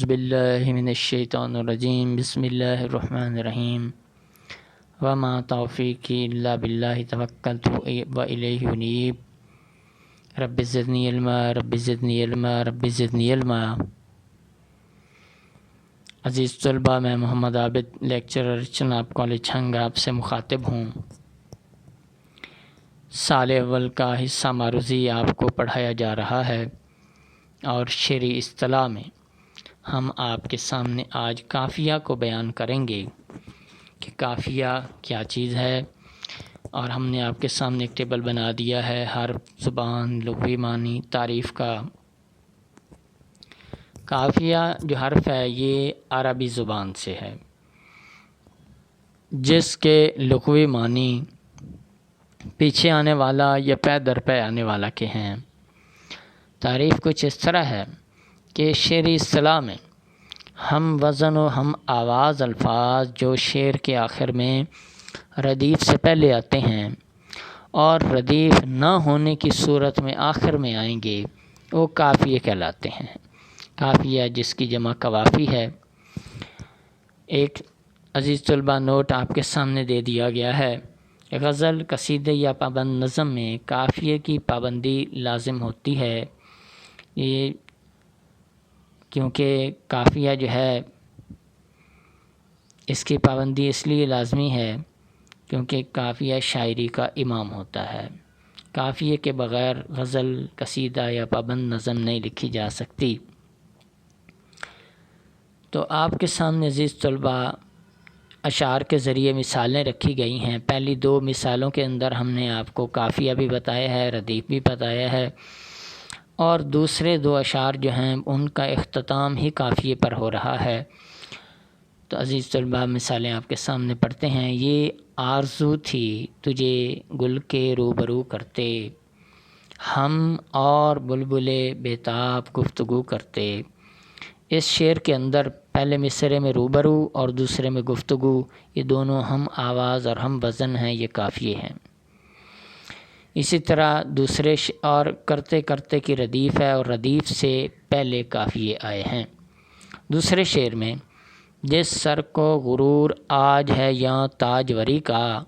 اعوذ باللہ من الشیطان الرجیم بسم اللہ الرحمن الرحیم وما توفیقی الا باللہ توکلت والیہ انیب رب زدنی علما رب زدنی علما رب زدنی علما۔ عزیز طلباء، میں محمد عابد لیکچرر چناب کالج چھنگ آپ سے مخاطب ہوں۔ سال اول کا حصہ معروضی آپ کو پڑھایا جا رہا ہے اور شعری اصطلاح میں ہم آپ کے سامنے آج قافیہ کو بیان کریں گے کہ قافیہ کیا چیز ہے، اور ہم نے آپ کے سامنے ایک ٹیبل بنا دیا ہے ہر زبان، لغوی معنی، تعریف کا۔ قافیہ جو حرف ہے یہ عربی زبان سے ہے، جس کے لغوی معنی پیچھے آنے والا یا پے در پے آنے والا کے ہیں۔ تعریف کچھ اس طرح ہے کہ شعری اصطلاح میں ہم وزن و ہم آواز الفاظ جو شعر کے آخر میں ردیف سے پہلے آتے ہیں اور ردیف نہ ہونے کی صورت میں آخر میں آئیں گے وہ قافیے کہلاتے ہیں۔ قافیہ جس کی جمع قوافی ہے۔ ایک عزیز طلباء نوٹ آپ کے سامنے دے دیا گیا ہے، غزل، قصیدے یا پابند نظم میں قافیے کی پابندی لازم ہوتی ہے، یہ کیونکہ قافیہ جو ہے اس کی پابندی اس لیے لازمی ہے کیونکہ قافیہ شاعری کا امام ہوتا ہے۔ قافیے کے بغیر غزل، قصیدہ یا پابند نظم نہیں لکھی جا سکتی۔ تو آپ کے سامنے عزیز طلباء اشعار کے ذریعے مثالیں رکھی گئی ہیں۔ پہلی دو مثالوں کے اندر ہم نے آپ کو قافیہ بھی بتایا ہے، ردیف بھی بتایا ہے، اور دوسرے دو اشعار جو ہیں ان کا اختتام ہی قافیے پر ہو رہا ہے۔ تو عزیز طلباء مثالیں آپ کے سامنے پڑھتے ہیں۔ یہ آرزو تھی تجھے گل کے روبرو کرتے، ہم اور بلبلے بےتاب گفتگو کرتے۔ اس شعر کے اندر پہلے مصرعے میں روبرو اور دوسرے میں گفتگو، یہ دونوں ہم آواز اور ہم وزن ہیں، یہ قافیے ہیں۔ اسی طرح دوسرے اور کرتے کرتے کی ردیف ہے اور ردیف سے پہلے قافیے آئے ہیں۔ دوسرے شعر میں جس سر کو غرور آج ہے یا تاجوری کا،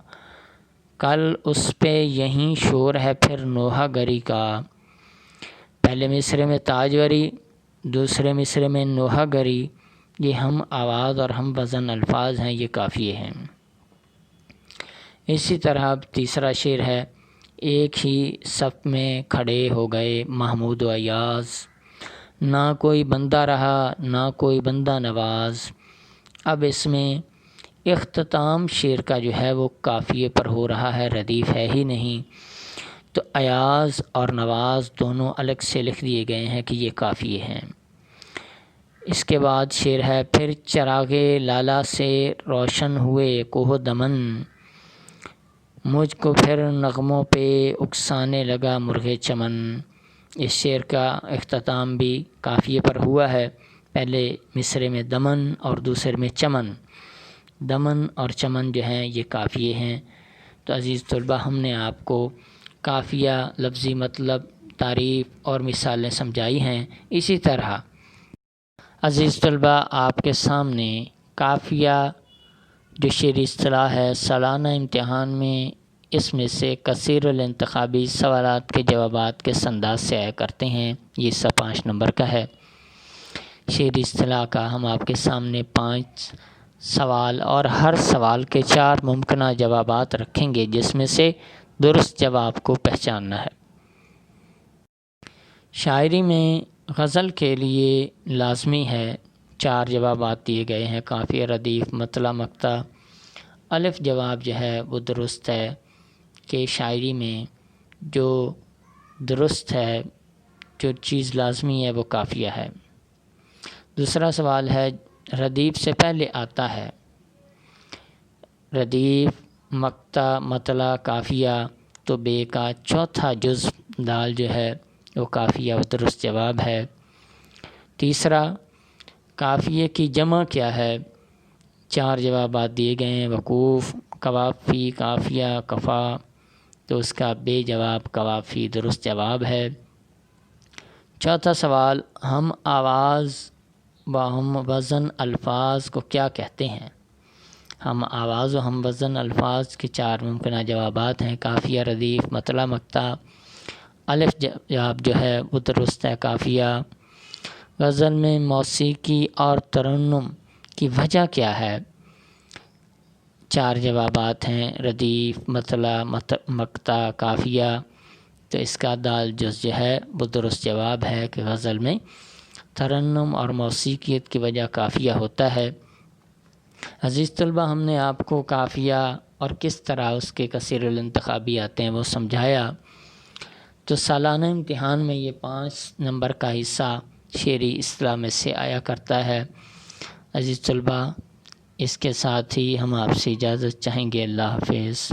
کل اس پہ یہیں شور ہے پھر نوحہ گری کا۔ پہلے مصرعے میں تاجوری، دوسرے مصرعے میں نوحہ گری، یہ ہم آواز اور ہم وزن الفاظ ہیں، یہ قافیے ہیں۔ اسی طرح اب تیسرا شعر ہے، ایک ہی صف میں کھڑے ہو گئے محمود و ایاز، نہ کوئی بندہ رہا نہ کوئی بندہ نواز۔ اب اس میں اختتام شعر کا جو ہے وہ قافیے پر ہو رہا ہے، ردیف ہے ہی نہیں، تو ایاز اور نواز دونوں الگ سے لکھ دیے گئے ہیں کہ یہ قافیے ہیں۔ اس کے بعد شعر ہے، پھر چراغے لالا سے روشن ہوئے کوہ دمن، مجھ کو پھر نغموں پہ اکسانے لگا مرغ چمن۔ اس شعر کا اختتام بھی قافیے پر ہوا ہے، پہلے مصرعے میں دمن اور دوسرے میں چمن۔ دمن اور چمن جو ہیں یہ قافیے ہیں۔ تو عزیز طلباء ہم نے آپ کو قافیہ، لفظی مطلب، تعریف اور مثالیں سمجھائی ہیں۔ اسی طرح عزیز طلباء آپ کے سامنے قافیہ جو شعری اصطلاح ہے، سالانہ امتحان میں اس میں سے کثیر الانتخابی سوالات کے جوابات کس انداز سے آیا کرتے ہیں، یہ حصہ 5 نمبر کا ہے۔ شعری اصطلاح کا ہم آپ کے سامنے 5 سوال اور ہر سوال کے 4 ممکنہ جوابات رکھیں گے، جس میں سے درست جواب کو پہچاننا ہے۔ شاعری میں غزل کے لیے لازمی ہے 4 جوابات دیے گئے ہیں، قافیہ، ردیف، مطلع، مقطع۔ الف جواب جو ہے وہ درست ہے کہ شاعری میں جو درست ہے، جو چیز لازمی ہے وہ قافیہ ہے۔ دوسرا سوال ہے، ردیف سے پہلے آتا ہے ردیف، مقطع، مطلع، قافیہ، تو بے کا چوتھا جزء دال جو ہے وہ قافیہ و درست جواب ہے۔ تیسرا، قافیے کی جمع کیا ہے؟ 4 جوابات دیے گئے ہیں، وقوف، قوافی، قافیہ، قفا، تو اس کا بے جواب قوافی درست جواب ہے۔ چوتھا سوال، ہم آواز ہم وزن الفاظ کو کیا کہتے ہیں؟ ہم آواز و ہم وزن الفاظ کے 4 ممکنہ جوابات ہیں: قافیہ، ردیف، مطلع، مقطع۔ الف جواب جو ہے وہ درست ہے، قافیہ۔ غزل میں موسیقی اور ترنم کی وجہ کیا ہے؟ 4 جوابات ہیں: ردیف، مطلع، مقطع، قافیہ۔ تو اس کا دال جز جو ہے وہ درست جواب ہے کہ غزل میں ترنم اور موسیقیت کی وجہ قافیہ ہوتا ہے۔ عزیز طلبہ، ہم نے آپ کو قافیہ اور کس طرح اس کے کثیر الانتخابی آتے ہیں وہ سمجھایا۔ تو سالانہ امتحان میں یہ 5 نمبر کا حصہ شعری اصطلاح میں سے آیا کرتا ہے۔ عزیز طلبہ، اس کے ساتھ ہی ہم آپ سے اجازت چاہیں گے۔ اللہ حافظ۔